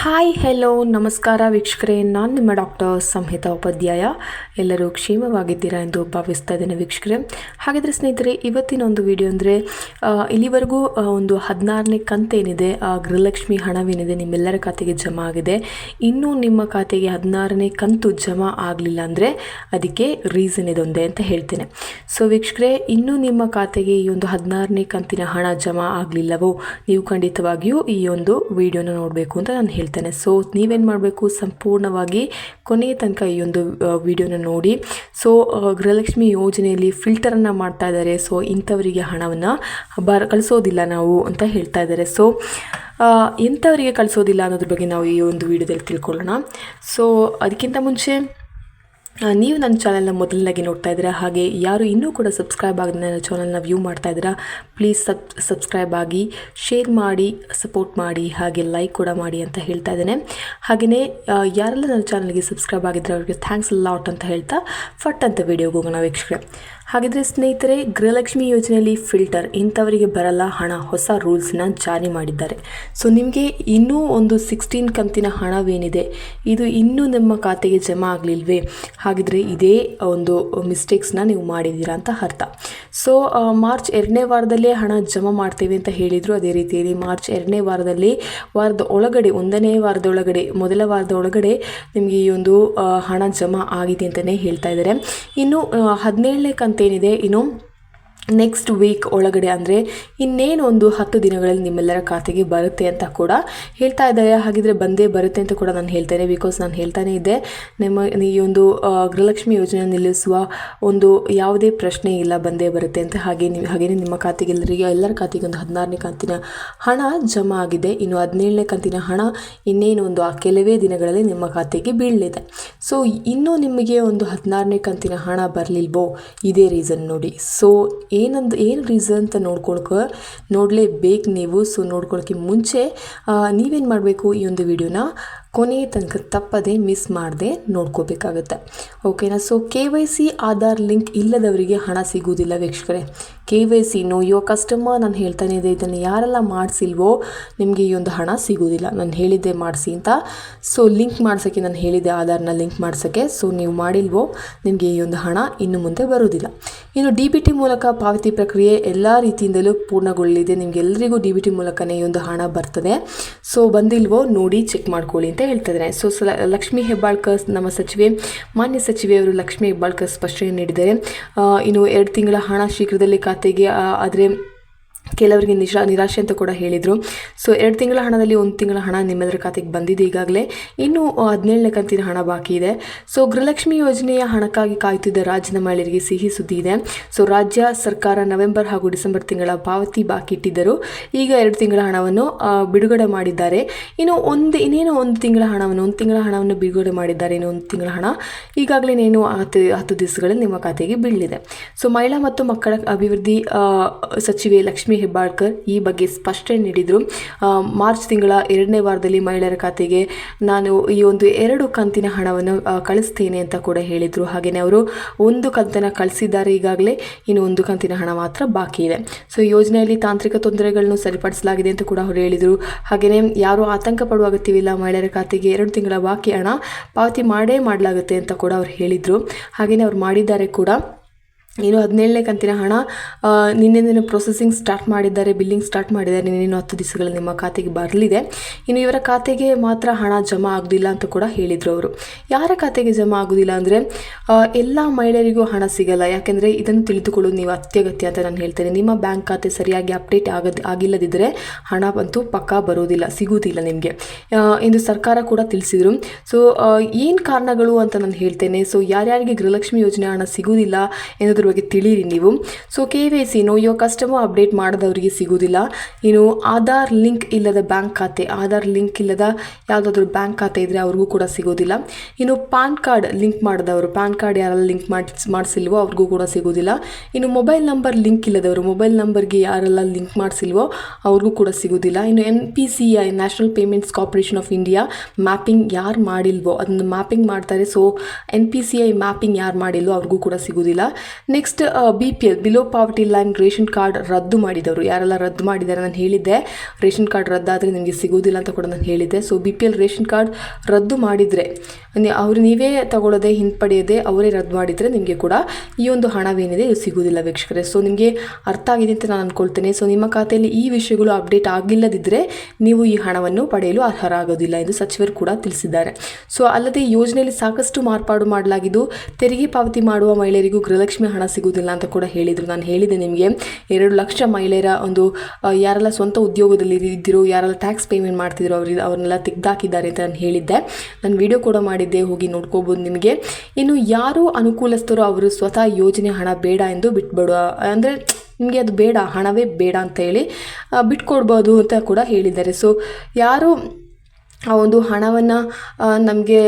Hi hello ನಮಸ್ಕಾರ ವೀಕ್ಷಕರೇ, ನಾನು ನಿಮ್ಮ ಡಾಕ್ಟರ್ ಸಂಹಿತಾ ಉಪಾಧ್ಯಾಯ. ಎಲ್ಲರೂ ಕ್ಷೇಮವಾಗಿದ್ದೀರಾ ಎಂದು ಭಾವಿಸ್ತಾ ಇದ್ದೇನೆ ವೀಕ್ಷಕರೇ. ಹಾಗಾದರೆ ಸ್ನೇಹಿತರೆ, ಇವತ್ತಿನ ಒಂದು ವಿಡಿಯೋ ಅಂದರೆ ಇಲ್ಲಿವರೆಗೂ ಒಂದು 16ನೇ ಕಂತೇನಿದೆ, ಗೃಹಲಕ್ಷ್ಮಿ ಹಣವೇನಿದೆ ನಿಮ್ಮೆಲ್ಲರ ಖಾತೆಗೆ ಜಮಾ ಆಗಿದೆ. ಇನ್ನೂ ನಿಮ್ಮ ಖಾತೆಗೆ 16ನೇ ಕಂತು ಜಮಾ ಆಗಲಿಲ್ಲ ಅಂದರೆ ಅದಕ್ಕೆ ರೀಸನ್ ಇದೊಂದೇ ಅಂತ ಹೇಳ್ತೇನೆ. ಸೊ ವೀಕ್ಷಕರೇ, ಇನ್ನೂ ನಿಮ್ಮ ಖಾತೆಗೆ ಈ ಒಂದು 16ನೇ ಕಂತಿನ ಹಣ ಜಮಾ ಆಗಲಿಲ್ಲವೋ ನೀವು ಖಂಡಿತವಾಗಿಯೂ ಈ ಒಂದು ವಿಡಿಯೋನ ನೋಡಬೇಕು ಅಂತ ನಾನು ಹೇಳ್ತೇನೆ. ಸೊ ನೀವೇನು ಮಾಡಬೇಕು, ಸಂಪೂರ್ಣವಾಗಿ ಕೊನೆಯ ತನಕ ಈ ಒಂದು ವಿಡಿಯೋನ ನೋಡಿ. ಸೊ ಗೃಹಲಕ್ಷ್ಮಿ ಯೋಜನೆಯಲ್ಲಿ ಫಿಲ್ಟರನ್ನು ಮಾಡ್ತಾ ಇದ್ದಾರೆ. ಸೊ ಇಂಥವರಿಗೆ ಹಣವನ್ನು ಕಳಿಸೋದಿಲ್ಲ ನಾವು ಅಂತ ಹೇಳ್ತಾ ಇದ್ದಾರೆ. ಸೊ ಎಂಥವರಿಗೆ ಕಳಿಸೋದಿಲ್ಲ ಅನ್ನೋದ್ರ ಬಗ್ಗೆ ನಾವು ಈ ಒಂದು ವಿಡಿಯೋದಲ್ಲಿ ತಿಳ್ಕೊಳ್ಳೋಣ. ಸೊ ಅದಕ್ಕಿಂತ ಮುಂಚೆ ನೀವು ನನ್ನ ಚಾನಲ್ನ ಮೊದಲನಾಗಿ ನೋಡ್ತಾ ಇದ್ದೀರಾ, ಹಾಗೆ ಯಾರು ಇನ್ನೂ ಕೂಡ ಸಬ್ಸ್ಕ್ರೈಬ್ ಆಗಿ ನನ್ನ ಚಾನಲ್ನ ವ್ಯೂ ಮಾಡ್ತಾ ಇದ್ದೀರಾ, ಪ್ಲೀಸ್ ಸಬ್ಸ್ಕ್ರೈಬ್ ಆಗಿ, ಶೇರ್ ಮಾಡಿ, ಸಪೋರ್ಟ್ ಮಾಡಿ, ಹಾಗೆ ಲೈಕ್ ಕೂಡ ಮಾಡಿ ಅಂತ ಹೇಳ್ತಾ ಇದ್ದೇನೆ. ಹಾಗೆಯೇ ಯಾರೆಲ್ಲ ನನ್ನ ಚಾನಲ್ಗೆ ಸಬ್ಸ್ಕ್ರೈಬ್ ಆಗಿದ್ರೆ ಅವರಿಗೆ ಥ್ಯಾಂಕ್ಸ್ ಲಾಟ್ ಅಂತ ಹೇಳ್ತಾ ಫಟ್ ಅಂತ ವಿಡಿಯೋಗೆ ಹೋಗೋಣ ವೀಕ್ಷಕರೇ. ಹಾಗಿದ್ರೆ ಸ್ನೇಹಿತರೆ, ಗೃಹಲಕ್ಷ್ಮಿ ಯೋಜನೆಯಲ್ಲಿ ಫಿಲ್ಟರ್ ಇಂಥವರಿಗೆ ಬರಲ್ಲ ಹಣ, ಹೊಸ ರೂಲ್ಸ್ನ ಜಾರಿ ಮಾಡಿದ್ದಾರೆ. ಸೊ ನಿಮಗೆ ಇನ್ನೂ ಒಂದು 16 ಕಂತಿನ ಹಣವೇನಿದೆ ಇದು ಇನ್ನೂ ನಿಮ್ಮ ಖಾತೆಗೆ ಜಮಾ ಆಗಲಿಲ್ವೇ? ಹಾಗಿದ್ರೆ ಇದೇ ಒಂದು ಮಿಸ್ಟೇಕ್ಸ್ನ ನೀವು ಮಾಡಿದ್ದೀರಾ ಅಂತ ಅರ್ಥ. ಸೊ ಮಾರ್ಚ್ 2ನೇ ವಾರದಲ್ಲೇ ಹಣ ಜಮಾ ಮಾಡ್ತೇವೆ ಅಂತ ಹೇಳಿದರು. ಅದೇ ರೀತಿಯಲ್ಲಿ ಮಾರ್ಚ್ 2ನೇ ವಾರದಲ್ಲಿ ವಾರದ ಒಳಗಡೆ, 1ನೇ ವಾರದ ಒಳಗಡೆ, ಮೊದಲ ವಾರದ ಒಳಗಡೆ ನಿಮಗೆ ಈ ಒಂದು ಹಣ ಜಮಾ ಆಗಿದೆ ಅಂತಲೇ ಹೇಳ್ತಾ ಇದ್ದಾರೆ. ಇನ್ನು 17ನೇ ಕಂತೇನಿದೆ, ಇನ್ನು ನೆಕ್ಸ್ಟ್ ವೀಕ್ ಒಳಗಡೆ ಅಂದರೆ ಇನ್ನೇನು ಒಂದು 10 ದಿನಗಳಲ್ಲಿ ನಿಮ್ಮೆಲ್ಲರ ಖಾತೆಗೆ ಬರುತ್ತೆ ಅಂತ ಕೂಡ ಹೇಳ್ತಾ ಇದ್ದಾರೆ. ಹಾಗಿದ್ರೆ ಬಂದೇ ಬರುತ್ತೆ ಅಂತ ಕೂಡ ನಾನು ಹೇಳ್ತೇನೆ. ಬಿಕಾಸ್ ನಾನು ಹೇಳ್ತಾನೆ ಇದ್ದೆ, ನಿಮ್ಮ ಈ ಒಂದು ಗೃಹಲಕ್ಷ್ಮಿ ಯೋಜನೆ ನಿಲ್ಲಿಸುವ ಒಂದು ಯಾವುದೇ ಪ್ರಶ್ನೆ ಇಲ್ಲ, ಬಂದೇ ಬರುತ್ತೆ ಅಂತ. ಹಾಗೆಯೇ ನಿಮ್ಮ ಖಾತೆಗೆ ಎಲ್ಲರ ಖಾತೆಗೆ ಒಂದು 16ನೇ ಕಂತಿನ ಹಣ ಜಮಾ ಆಗಿದೆ. ಇನ್ನು 17ನೇ ಕಂತಿನ ಹಣ ಇನ್ನೇನು ಒಂದು ಕೆಲವೇ ದಿನಗಳಲ್ಲಿ ನಿಮ್ಮ ಖಾತೆಗೆ ಬೀಳಲಿದೆ. ಸೊ ಇನ್ನೂ ನಿಮಗೆ ಒಂದು 16ನೇ ಕಂತಿನ ಹಣ ಬರಲಿಲ್ವೋ? ಇದೇ ರೀಸನ್ ನೋಡಿ. ಸೊ ಏನು ರೀಸನ್ ಅಂತ ನೋಡಲೇಬೇಕು ನೀವು. ಸೊ ನೋಡ್ಕೊಳ್ಳೋಕ್ಕೆ ಮುಂಚೆ ನೀವೇನು ಮಾಡಬೇಕು, ಈ ಒಂದು ವಿಡಿಯೋನ ಕೊನೆಯ ತನಕ ತಪ್ಪದೆ ಮಿಸ್ ಮಾಡದೆ ನೋಡ್ಕೋಬೇಕಾಗತ್ತೆ, ಓಕೆನಾ? ಸೊ KYC ಆಧಾರ್ ಲಿಂಕ್ ಇಲ್ಲದವರಿಗೆ ಹಣ ಸಿಗುವುದಿಲ್ಲ ವೀಕ್ಷಕರೇ. KYC ನೋ ಯುವರ್ ಕಸ್ಟಮರ್ ನಾನು ಹೇಳ್ತಾನೆ ಇದೆ, ಇದನ್ನು ಯಾರೆಲ್ಲ ಮಾಡಿಸಿಲ್ವೋ ನಿಮಗೆ ಈ ಒಂದು ಹಣ ಸಿಗೋದಿಲ್ಲ. ನಾನು ಹೇಳಿದ್ದೆ ಮಾಡಿಸಿ ಅಂತ. ಸೊ ಲಿಂಕ್ ಮಾಡ್ಸೋಕ್ಕೆ ನಾನು ಹೇಳಿದ್ದೆ, ಆಧಾರ್ನ ಲಿಂಕ್ ಮಾಡ್ಸೋಕ್ಕೆ. ಸೊ ನೀವು ಮಾಡಿಲ್ವೋ ನಿಮಗೆ ಈ ಒಂದು ಹಣ ಇನ್ನು ಮುಂದೆ ಬರೋದಿಲ್ಲ. ಇನ್ನು DBT ಮೂಲಕ ಪಾವತಿ ಪ್ರಕ್ರಿಯೆ ಎಲ್ಲ ರೀತಿಯಿಂದಲೂ ಪೂರ್ಣಗೊಳ್ಳಲಿದೆ. ನಿಮಗೆಲ್ಲರಿಗೂ DBT ಮೂಲಕನೇ ಈ ಒಂದು ಹಣ ಬರ್ತದೆ. ಸೊ ಬಂದಿಲ್ವೋ ನೋಡಿ, ಚೆಕ್ ಮಾಡ್ಕೊಳ್ಳಿ ಅಂತ ಹೇಳ್ತಾ ಇದ್ದಾರೆ. ಸೊ ಲಕ್ಷ್ಮೀ ಹೆಬ್ಬಾಳ್ಕರ್, ನಮ್ಮ ಮಾನ್ಯ ಸಚಿವೆಯವರು ಲಕ್ಷ್ಮೀ ಹೆಬ್ಬಾಳ್ಕರ್ ಸ್ಪಷ್ಟನೆ ನೀಡಿದ್ದಾರೆ. ಇನ್ನು 2 ತಿಂಗಳ ಹಣ ಶೀಘ್ರದಲ್ಲೇ ಖಾತೆಗೆ, ಆದರೆ ಕೆಲವರಿಗೆ ನಿರಾಶೆ ಅಂತ ಕೂಡ ಹೇಳಿದರು. ಸೊ 2 ತಿಂಗಳ ಹಣದಲ್ಲಿ 1 ತಿಂಗಳ ಹಣ ನಿಮ್ಮೆಲ್ಲರ ಖಾತೆಗೆ ಬಂದಿದೆ ಈಗಾಗಲೇ. ಇನ್ನು 17ನೇ ಕಂತಿನ ಹಣ ಬಾಕಿ ಇದೆ. ಸೊ ಗೃಹಲಕ್ಷ್ಮಿ ಯೋಜನೆಯ ಹಣಕ್ಕಾಗಿ ಕಾಯುತ್ತಿದ್ದ ರಾಜ್ಯದ ಮಹಿಳೆಯರಿಗೆ ಸಿಹಿ ಸುದ್ದಿ ಇದೆ. ಸೊ ರಾಜ್ಯ ಸರ್ಕಾರ ನವೆಂಬರ್ ಹಾಗೂ ಡಿಸೆಂಬರ್ ತಿಂಗಳ ಪಾವತಿ ಬಾಕಿ ಇಟ್ಟಿದ್ದರು. ಈಗ 2 ತಿಂಗಳ ಹಣವನ್ನು ಬಿಡುಗಡೆ ಮಾಡಿದ್ದಾರೆ. ಇನ್ನೇನು 1 ತಿಂಗಳ ಹಣವನ್ನು ಬಿಡುಗಡೆ ಮಾಡಿದ್ದಾರೆ. ಇನ್ನು 1 ತಿಂಗಳ ಹಣ ಈಗಾಗಲೇ 10 ದಿವಸಗಳಲ್ಲಿ ನಿಮ್ಮ ಖಾತೆಗೆ ಬೀಳಲಿದೆ. ಸೊ ಮಹಿಳಾ ಮತ್ತು ಮಕ್ಕಳ ಅಭಿವೃದ್ಧಿ ಸಚಿವೆ ಲಕ್ಷ್ಮೀ ಹೆಬ್ಬಾಳ್ಕರ್ ಈ ಬಗ್ಗೆ ಸ್ಪಷ್ಟನೆ ನೀಡಿದರು. ಮಾರ್ಚ್ ತಿಂಗಳ 2ನೇ ವಾರದಲ್ಲಿ ಮಹಿಳೆಯರ ಖಾತೆಗೆ ನಾನು ಈ ಒಂದು 2 ಕಂತಿನ ಹಣವನ್ನು ಕಳಿಸ್ತೇನೆ ಅಂತ ಕೂಡ ಹೇಳಿದರು. ಹಾಗೆಯೇ ಅವರು 1 ಕಂತನ್ನು ಕಳಿಸಿದ್ದಾರೆ ಈಗಾಗಲೇ, ಇನ್ನು 1 ಕಂತಿನ ಹಣ ಮಾತ್ರ ಬಾಕಿ ಇದೆ. ಸೊ ಯೋಜನೆಯಲ್ಲಿ ತಾಂತ್ರಿಕ ತೊಂದರೆಗಳನ್ನು ಸರಿಪಡಿಸಲಾಗಿದೆ ಅಂತ ಕೂಡ ಅವರು ಹೇಳಿದರು. ಹಾಗೆಯೇ ಯಾರೂ ಆತಂಕ ಪಡುವ ಅಗತ್ಯವಿಲ್ಲ, ಮಹಿಳೆಯರ ಖಾತೆಗೆ 2 ತಿಂಗಳ ಬಾಕಿ ಹಣ ಪಾವತಿ ಮಾಡಲಾಗುತ್ತೆ ಅಂತ ಕೂಡ ಅವರು ಹೇಳಿದರು. ಹಾಗೆಯೇ ಅವರು ಮಾಡಿದ್ದಾರೆ ಕೂಡ. ಇನ್ನು 17ನೇ ಕಂತಿನ ಹಣ ನಿನ್ನೆ ಪ್ರೊಸೆಸಿಂಗ್ ಸ್ಟಾರ್ಟ್ ಮಾಡಿದ್ದಾರೆ, ಬಿಲ್ಲಿಂಗ್ ಸ್ಟಾರ್ಟ್ ಮಾಡಿದ್ದಾರೆ. ಇನ್ನೇನು 10 ದಿವಸಗಳಲ್ಲಿ ನಿಮ್ಮ ಖಾತೆಗೆ ಬರಲಿದೆ. ಇನ್ನು ಇವರ ಖಾತೆಗೆ ಮಾತ್ರ ಹಣ ಜಮಾ ಆಗೋದಿಲ್ಲ ಅಂತ ಕೂಡ ಹೇಳಿದರು ಅವರು. ಯಾರ ಖಾತೆಗೆ ಜಮಾ ಆಗೋದಿಲ್ಲ ಅಂದರೆ ಎಲ್ಲ ಮಹಿಳೆಯರಿಗೂ ಹಣ ಸಿಗಲ್ಲ. ಯಾಕೆಂದರೆ ಇದನ್ನು ತಿಳಿದುಕೊಳ್ಳೋದು ನೀವು ಅತ್ಯಗತ್ಯ ಅಂತ ನಾನು ಹೇಳ್ತೇನೆ. ನಿಮ್ಮ ಬ್ಯಾಂಕ್ ಖಾತೆ ಸರಿಯಾಗಿ ಅಪ್ಡೇಟ್ ಆಗಿಲ್ಲದಿದ್ದರೆ ಹಣ ಅಂತೂ ಪಕ್ಕಾ ಬರೋದಿಲ್ಲ, ಸಿಗುವುದಿಲ್ಲ ನಿಮಗೆ ಎಂದು ಸರ್ಕಾರ ಕೂಡ ತಿಳಿಸಿದರು. ಸೊ ಏನು ಕಾರಣಗಳು ಅಂತ ನಾನು ಹೇಳ್ತೇನೆ. ಸೊ ಯಾರ್ಯಾರಿಗೆ ಗೃಹಲಕ್ಷ್ಮಿ ಯೋಜನೆ ಹಣ ಸಿಗುವುದಿಲ್ಲ ಎನ್ನುವುದ್ರ ಬಗ್ಗೆ ತಿಳಿಯಿರಿ ನೀವು. So KYC know your customer update ಮಾಡದವರಿಗೆ ಸಿಗುವುದಿಲ್ಲ. ಇನ್ನು ಆಧಾರ್ ಲಿಂಕ್ ಇಲ್ಲದ ಬ್ಯಾಂಕ್ ಖಾತೆ, ಆಧಾರ್ ಲಿಂಕ್ ಇಲ್ಲದ ಯಾವುದಾದ್ರೂ ಬ್ಯಾಂಕ್ ಖಾತೆ ಇದ್ದರೆ ಅವ್ರಿಗೂ ಕೂಡ ಸಿಗೋದಿಲ್ಲ. ಇನ್ನು ಪಾನ್ ಕಾರ್ಡ್ ಲಿಂಕ್ ಮಾಡಿದವರು, ಪಾನ್ ಕಾರ್ಡ್ ಯಾರೆಲ್ಲ ಲಿಂಕ್ ಮಾಡಿಸಿಲ್ವೋ ಅವ್ರಿಗೂ ಕೂಡ ಸಿಗೋದಿಲ್ಲ. ಇನ್ನು ಮೊಬೈಲ್ ನಂಬರ್ ಲಿಂಕ್ ಇಲ್ಲದವರು, ಮೊಬೈಲ್ ನಂಬರ್ಗೆ ಯಾರೆಲ್ಲ ಲಿಂಕ್ ಮಾಡಿಸಿಲ್ವೋ ಅವ್ರಿಗೂ ಕೂಡ ಸಿಗೋದಿಲ್ಲ. ಇನ್ನು NPCI national payments corporation of India mapping ಯಾರು ಮಾಡಿಲ್ವೋ, ಅದನ್ನು ಮ್ಯಾಪಿಂಗ್ ಮಾಡ್ತಾರೆ. ಸೊ NPCI ಮ್ಯಾಪಿಂಗ್ ಯಾರು ಮಾಡಿಲ್ವೋ ಅವ್ರಿಗೂ ಕೂಡ ಸಿಗೋದಿಲ್ಲ. Next BPL below poverty line ration card ರದ್ದು ಮಾಡಿದವರು ಯಾರೆಲ್ಲ ರದ್ದು ಮಾಡಿದ್ದಾರೆ ನಾನು ಹೇಳಿದ್ದೆ. ರೇಷನ್ ಕಾರ್ಡ್ ರದ್ದಾದರೆ ನಿಮಗೆ ಸಿಗೋದಿಲ್ಲ ಅಂತ ಕೂಡ ನಾನು ಹೇಳಿದ್ದೆ. ಸೊ BPL ರೇಷನ್ ಕಾರ್ಡ್ ರದ್ದು ಮಾಡಿದರೆ ನೀವೇ ತಗೊಳ್ಳೋದೇ ಹಿಂಪಡೆಯದೆ ಅವರೇ ರದ್ದು ಮಾಡಿದರೆ ನಿಮಗೆ ಕೂಡ ಈ ಒಂದು ಹಣವೇನಿದೆ ಇದು ಸಿಗೋದಿಲ್ಲ ವೀಕ್ಷಕರೇ. ಸೊ ನಿಮಗೆ ಅರ್ಥ ಆಗಿದೆ ಅಂತ ನಾನು ಅಂದ್ಕೊಳ್ತೇನೆ. ಸೊ ನಿಮ್ಮ ಖಾತೆಯಲ್ಲಿ ಈ ವಿಷಯಗಳು ಅಪ್ಡೇಟ್ ಆಗಿಲ್ಲದಿದ್ದರೆ ನೀವು ಈ ಹಣವನ್ನು ಪಡೆಯಲು ಅರ್ಹರಾಗೋದಿಲ್ಲ ಎಂದು ಸಚಿವರು ಕೂಡ ತಿಳಿಸಿದ್ದಾರೆ. ಸೊ ಅಲ್ಲದೆ ಯೋಜನೆಯಲ್ಲಿ ಸಾಕಷ್ಟು ಮಾರ್ಪಾಡು ಮಾಡಲಾಗಿದ್ದು ತೆರಿಗೆ ಪಾವತಿ ಮಾಡುವ ಮಹಿಳೆಯರಿಗೂ ಗೃಹಲಕ್ಷ್ಮಿ ಹಣ ಸಿಗುವುದಿಲ್ಲ ಅಂತ ಕೂಡ ಹೇಳಿದರು. ನಾನು ಹೇಳಿದೆ ನಿಮಗೆ 2 ಲಕ್ಷ ಮಹಿಳೆಯರ ಒಂದು ಯಾರೆಲ್ಲ ಸ್ವಂತ ಉದ್ಯೋಗದಲ್ಲಿ ಇದ್ದಿರೋ ಯಾರೆಲ್ಲ ಟ್ಯಾಕ್ಸ್ ಪೇಮೆಂಟ್ ಮಾಡ್ತಿದ್ರು ಅವ್ರನ್ನೆಲ್ಲ ತೆಗೆದಾಕಿದ್ದಾರೆ ಅಂತ ನಾನು ಹೇಳಿದ್ದೆ. ನಾನು ವಿಡಿಯೋ ಕೂಡ ಮಾಡಿದ್ದೆ, ಹೋಗಿ ನೋಡ್ಕೋಬೋದು ನಿಮಗೆ. ಇನ್ನು ಯಾರು ಅನುಕೂಲಸ್ಥರು ಅವರು ಸ್ವತಃ ಯೋಜನೆ ಹಣ ಬೇಡ ಎಂದು ಬಿಟ್ಬಿಡುವ ಅಂದರೆ ನಿಮಗೆ ಅದು ಬೇಡ ಹಣವೇ ಬೇಡ ಅಂತ ಹೇಳಿ ಬಿಟ್ಕೊಡ್ಬೋದು ಅಂತ ಕೂಡ ಹೇಳಿದ್ದಾರೆ. ಸೊ ಯಾರು ಆ ಒಂದು ಹಣವನ್ನು ನಮಗೆ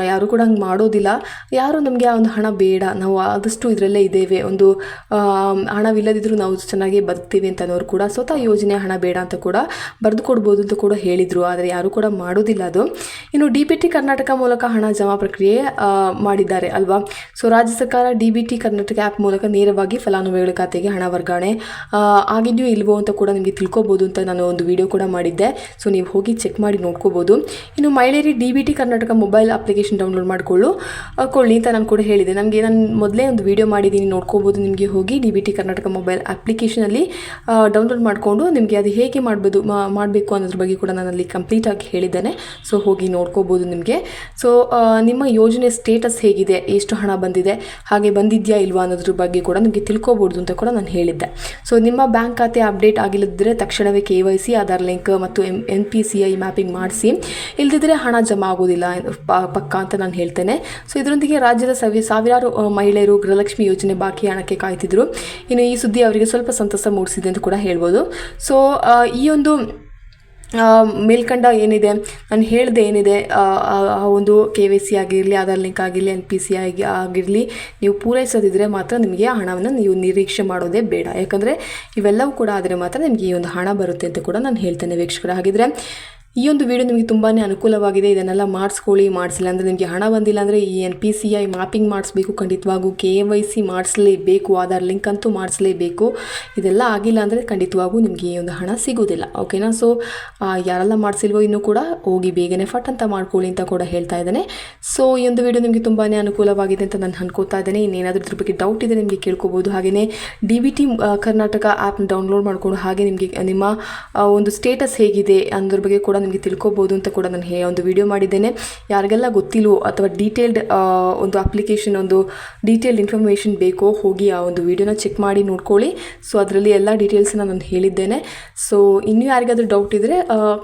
ಯಾರು ಕೂಡ ಹಂಗೆ ಮಾಡೋದಿಲ್ಲ. ಯಾರು ನಮಗೆ ಆ ಒಂದು ಹಣ ಬೇಡ, ನಾವು ಆದಷ್ಟು ಇದರಲ್ಲೇ ಇದ್ದೇವೆ, ಒಂದು ಹಣವಿಲ್ಲದಿದ್ದರೂ ನಾವು ಚೆನ್ನಾಗಿ ಬದುಕ್ತೀವಿ ಅಂತ ಅನ್ನೋರು ಕೂಡ ಸ್ವತಃ ಯೋಜನೆ ಹಣ ಬೇಡ ಅಂತ ಕೂಡ ಬರೆದು ಕೊಡ್ಬೋದು ಅಂತ ಕೂಡ ಹೇಳಿದರು. ಆದರೆ ಯಾರು ಕೂಡ ಮಾಡೋದಿಲ್ಲ ಅದು. ಇನ್ನು DBT ಕರ್ನಾಟಕ ಮೂಲಕ ಹಣ ಜಮಾ ಪ್ರಕ್ರಿಯೆ ಮಾಡಿದ್ದಾರೆ ಅಲ್ವಾ. ಸೊ ರಾಜ್ಯ ಸರ್ಕಾರ DBT ಕರ್ನಾಟಕ ಆ್ಯಪ್ ಮೂಲಕ ನೇರವಾಗಿ ಫಲಾನುಭವಿಗಳ ಖಾತೆಗೆ ಹಣ ವರ್ಗಾವಣೆ ಆಗಿದೆಯೋ ಇಲ್ವೋ ಅಂತ ಕೂಡ ನಿಮಗೆ ತಿಳ್ಕೊಬೋದು ಅಂತ ನಾನು ಒಂದು ವಿಡಿಯೋ ಕೂಡ ಮಾಡಿದ್ದೆ. ಸೊ ನೀವು ಹೋಗಿ ಚೆಕ್ ಮಾಡಿ ನೋಡ್ಕೋಬೋದು. ಇನ್ನು ಮಹಿಳೆಯರಿಗೆ DBT Karnataka mobile application download ಕೊಳ್ಳಿ ಅಂತ ನಾನು ಕೂಡ ಹೇಳಿದೆ. ನಾನು ಮೊದಲೇ ಒಂದು ವಿಡಿಯೋ ಮಾಡಿದ್ದೀನಿ, ನೋಡ್ಕೋಬೋದು. ನಿಮಗೆ ಹೋಗಿ DBT ಕರ್ನಾಟಕ ಮೊಬೈಲ್ ಅಪ್ಲಿಕೇಶನಲ್ಲಿ ಡೌನ್ಲೋಡ್ ಮಾಡಿಕೊಂಡು ನಿಮಗೆ ಅದು ಹೇಗೆ ಮಾಡಬೇಕು ಅನ್ನೋದ್ರ ಬಗ್ಗೆ ಕೂಡ ನಾನು ಅಲ್ಲಿ ಕಂಪ್ಲೀಟಾಗಿ ಹೇಳಿದ್ದೇನೆ. ಸೊ ಹೋಗಿ ನೋಡ್ಕೋಬೋದು ನಿಮಗೆ. ಸೊ ನಿಮ್ಮ ಯೋಜನೆ ಸ್ಟೇಟಸ್ ಹೇಗಿದೆ, ಎಷ್ಟು ಹಣ ಬಂದಿದೆ, ಹಾಗೆ ಬಂದಿದೆಯಾ ಇಲ್ವಾ ಅನ್ನೋದ್ರ ಬಗ್ಗೆ ಕೂಡ ನಿಮಗೆ ತಿಳ್ಕೊಬೋದು ಅಂತ ಕೂಡ ನಾನು ಹೇಳಿದ್ದೆ. ಸೊ ನಿಮ್ಮ ಬ್ಯಾಂಕ್ ಖಾತೆ ಅಪ್ಡೇಟ್ ಆಗಿಲ್ಲದಿದ್ದರೆ ತಕ್ಷಣವೇ KYC ಆಧಾರ್ ಲಿಂಕ್ ಮತ್ತು NPCI ಮ್ಯಾಪಿಂಗ್ ಮಾಡಿಸಿ, ಇಲ್ಲದಿದ್ದರೆ ಹಣ ಜಮಾ ಆಗೋದಿಲ್ಲ ಪಕ್ಕ ಅಂತ ನಾನು ಹೇಳ್ತೇನೆ. ಸೊ ಇದರೊಂದಿಗೆ ರಾಜ್ಯದ ಸಾವಿರಾರು ಮಹಿಳೆಯರು ಗೃಹಲಕ್ಷ್ಮಿ ಯೋಜನೆ ಬಾಕಿ ಹಣಕ್ಕೆ ಕಾಯ್ತಿದ್ರು. ಇನ್ನು ಈ ಸುದ್ದಿ ಅವರಿಗೆ ಸ್ವಲ್ಪ ಸಂತಸ ಮೂಡಿಸಿದೆ ಅಂತ ಕೂಡ ಹೇಳ್ಬೋದು. ಸೊ ಈ ಒಂದು ಮೇಲ್ಕಂಡ ಏನಿದೆ ನಾನು ಹೇಳಿದೆ ಏನಿದೆ ಆ ಒಂದು KYC ಆಗಿರಲಿ, ಆಧಾರ್ ಲಿಂಕ್ ಆಗಿರಲಿ, NPCI ಆಗಿರಲಿ ನೀವು ಪೂರೈಸೋದಿದ್ರೆ ಮಾತ್ರ ನಿಮಗೆ ಆ ಹಣವನ್ನು ನೀವು ನಿರೀಕ್ಷೆ ಮಾಡೋದೇ ಬೇಡ. ಯಾಕಂದರೆ ಇವೆಲ್ಲವೂ ಕೂಡ ಆದರೆ ಮಾತ್ರ ನಿಮಗೆ ಈ ಒಂದು ಹಣ ಬರುತ್ತೆ ಅಂತ ಕೂಡ ನಾನು ಹೇಳ್ತೇನೆ ವೀಕ್ಷಕರ. ಹಾಗಿದ್ರೆ ಈ ಒಂದು ವಿಡಿಯೋ ನಿಮಗೆ ತುಂಬಾ ಅನುಕೂಲವಾಗಿದೆ. ಇದನ್ನೆಲ್ಲ ಮಾಡಿಸಿಲ್ಲ ಅಂದರೆ ನಿಮಗೆ ಹಣ ಬಂದಿಲ್ಲ ಅಂದರೆ ಈ NPCI ಮ್ಯಾಪಿಂಗ್ ಮಾಡಿಸ್ಬೇಕು, ಖಂಡಿತವಾಗೂ KYC ಮಾಡಿಸಲೇಬೇಕು, ಆಧಾರ್ ಲಿಂಕ್ ಅಂತೂ ಮಾಡಿಸಲೇಬೇಕು. ಇದೆಲ್ಲ ಆಗಿಲ್ಲ ಅಂದರೆ ಖಂಡಿತವಾಗೂ ನಿಮಗೆ ಈ ಒಂದು ಹಣ ಸಿಗೋದಿಲ್ಲ. ಓಕೆನಾ. ಸೊ ಯಾರೆಲ್ಲ ಮಾಡಿಸಿಲ್ವೋ ಇನ್ನೂ ಕೂಡ ಹೋಗಿ ಬೇಗನೆ ಫಟ್ ಅಂತ ಮಾಡ್ಕೊಳ್ಳಿ ಅಂತ ಕೂಡ ಹೇಳ್ತಾ ಇದ್ದೇನೆ. ಸೊ ಈ ಒಂದು ವಿಡಿಯೋ ನಿಮಗೆ ತುಂಬಾ ಅನುಕೂಲವಾಗಿದೆ ಅಂತ ನಾನು ಅನ್ಕೋತಾ ಇದ್ದೇನೆ. ಇನ್ನೇನಾದರೂ ಇದ್ರ ಬಗ್ಗೆ ಡೌಟ್ ಇದೆ ನಿಮಗೆ ಕೇಳ್ಕೊಬೋದು. ಹಾಗೆಯೇ DBT ಕರ್ನಾಟಕ ಆ್ಯಪ್ನ ಡೌನ್ಲೋಡ್ ಮಾಡಿಕೊಂಡು ಹಾಗೆ ನಿಮಗೆ ನಿಮ್ಮ ಒಂದು ಸ್ಟೇಟಸ್ ಹೇಗಿದೆ ಅನ್ನೋದ್ರ ಬಗ್ಗೆ ಕೂಡ ನಿಮಗೆ ತಿಳ್ಕೊಬೋದು ಅಂತ ಕೂಡ ನಾನು ಒಂದು ವಿಡಿಯೋ ಮಾಡಿದ್ದೇನೆ. ಯಾರಿಗೆಲ್ಲ ಗೊತ್ತಿಲ್ವೋ ಅಥವಾ ಡೀಟೇಲ್ಡ್ ಒಂದು ಅಪ್ಲಿಕೇಶನ್ ಒಂದು ಡೀಟೇಲ್ಡ್ ಇನ್ಫಾರ್ಮೇಷನ್ ಬೇಕೋ ಹೋಗಿ ಆ ಒಂದು ವಿಡಿಯೋನ ಚೆಕ್ ಮಾಡಿ ನೋಡ್ಕೊಳ್ಳಿ. ಸೊ ಅದರಲ್ಲಿ ಎಲ್ಲ ಡೀಟೇಲ್ಸನ್ನ ನಾನು ಹೇಳಿದ್ದೇನೆ. ಸೊ ಇನ್ನೂ ಯಾರಿಗಾದರೂ ಡೌಟ್ ಇದ್ದರೆ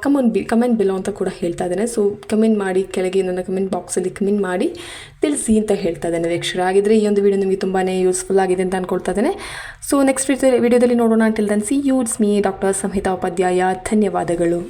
ಕಮೆಂಟ್ ಬಿಲೋ ಅಂತ ಕೂಡ ಹೇಳ್ತಾ ಇದ್ದೇನೆ. ಸೊ ಕಮೆಂಟ್ ಮಾಡಿ, ಕೆಳಗೆ ನನ್ನ ಕಮೆಂಟ್ ಬಾಕ್ಸಲ್ಲಿ ಕಮೆಂಟ್ ಮಾಡಿ ತಿಳಿಸಿ ಅಂತ ಹೇಳ್ತಾ ಇದ್ದೇನೆ ವೀಕ್ಷಕರು. ಹಾಗಿದ್ರೆ ಈ ಒಂದು ವಿಡಿಯೋ ನಿಮಗೆ ತುಂಬಾ ಯೂಸ್ಫುಲ್ ಆಗಿದೆ ಅಂತ ಅಂದ್ಕೊಳ್ತಾ ಇದ್ದೇನೆ. ಸೊ ನೆಕ್ಸ್ಟ್ ವಿಡಿಯೋದಲ್ಲಿ ನೋಡೋಣ. Till then see you, it's me doctor Samhita Upadhyay. ಧನ್ಯವಾದಗಳು.